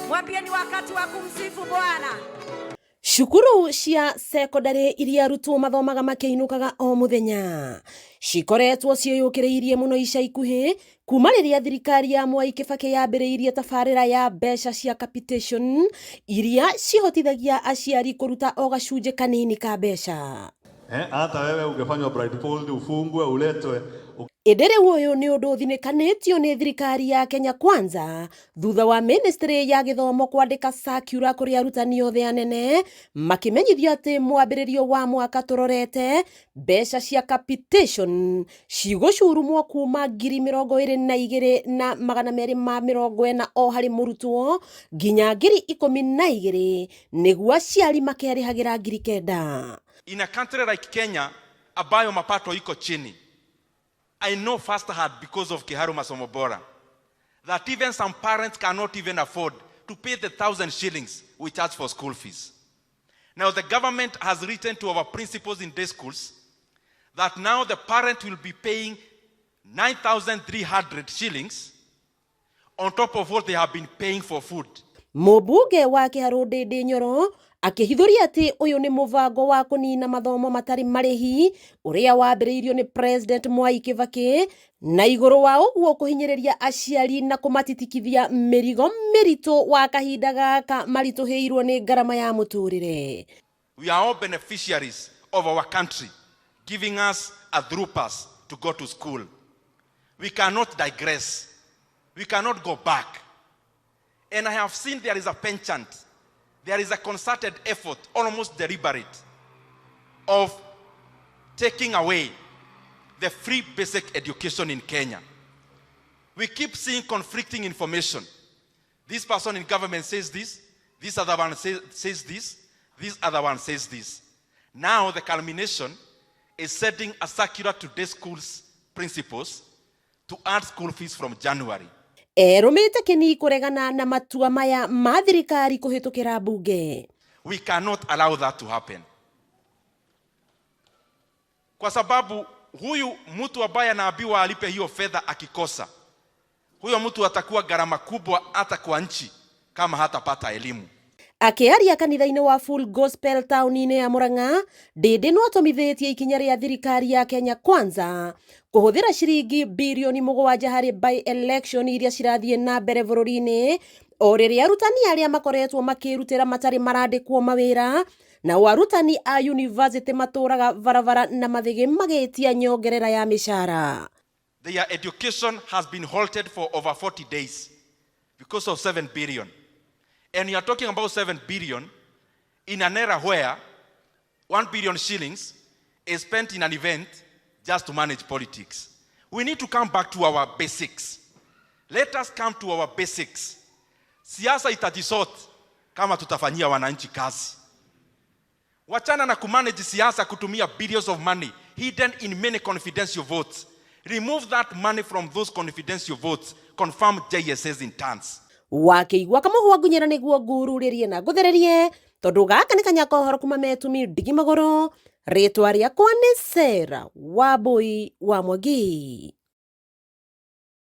Mwambie ni wakati wa kumsifu Bwana. Cukuru cia secondary iria arutwo mathomaga makiinukaga o muthenya cikoretwo ciiyukiriirie muno ica ikuhi kuma riria thirikari ya Mwai Kibaki yambiriirie tabarira ya mbeca cia capitation iria cihotithagia aciari kuruta o gacunje kanini ka mbeca. Hata wewe ungefanywa blindfold ufungwe uletwe. Edere uyu ni undu thinikanitio ni thirikari ya Kenya Kwanza thutha wa ministry ya githomo kwandika circular kuri arutani othe anene makimenyithio ati mwambiririo wa mwaka turorete mbeca cia capitation cigucurumwo kuma 22,200 na 240 o hari murutwo nginya 12,000 niguo aciari makerihagira 9,000. In a country like Kenya ambayo mapato iko chini, I know firsthand because of KIHARU Masomo Bora that even some parents cannot even afford to pay the 1,000 shillings we charge for school fees. Now the government has written to our principals in day schools that now the parent will be paying 9,300 shillings on top of what they have been paying for food. Mubunge wa KIHARU Ndindi Nyoro akihithuria ati uyu ni mubango wa kunina mathomo matari marihi uria wambiriirio ni President Mwai Kibaki na iguru wa uguo kuhinyiriria aciari na kumatitikithia mirigo mirito wa kahinda gaka marituheirwo ni garama ya muturire. We are all beneficiaries of our country giving us a through pass to go to school. We cannot digress. We cannot go back. And I have seen there is a penchant. There is a concerted effort, almost deliberate, of taking away the free basic education in Kenya. We keep seeing conflicting information. This person in government says this other one says this other one says this. Now the culmination is setting a circular to day schools principals to add school fees from January. Erumite kini kuregana na matua maya ma thirikari kuhitukira bunge. We cannot allow that to happen. Kwa sababu huyu mtu ambaye anaambiwa alipe hiyo fedha akikosa, huyo mtu atakuwa gharama kubwa hata kwa nchi kama hatapata elimu. Akiaria kanitha-ini wa Full Gospel town-ini ya Murang'a, Ndindi no atomithitie ikinya ria thirikari ya Kenya Kwanza kuhuthira ciringi bilioni 7 hari by election iria cirathie na mbere bururi-ini o riria arutani aria makoretwo makirutira matari marandikwo mawira na arutani a university maturaga varavara na mathigi magitia nyongerera ya mishara. Their education has been halted for over 40 days because of 7 billion. And you are talking about 7 billion in an era where 1 billion shillings is spent in an event just to manage politics. We need to come back to our basics. Let us come to our basics. Siasa itajisort kama tutafanyia wananchi kazi. Wachana na kumanage siasa kutumia billions of money hidden in many confidential votes. Remove that money from those confidential votes. Confirm JSS in turns. Wakiigua kamuhwa ngunyira niguo ngururirie na nguthererie tondu gaka ni kanyako horo kuma metumi ndigi magoro ritwa riakwa ni Sera Wambui wa Mwangi.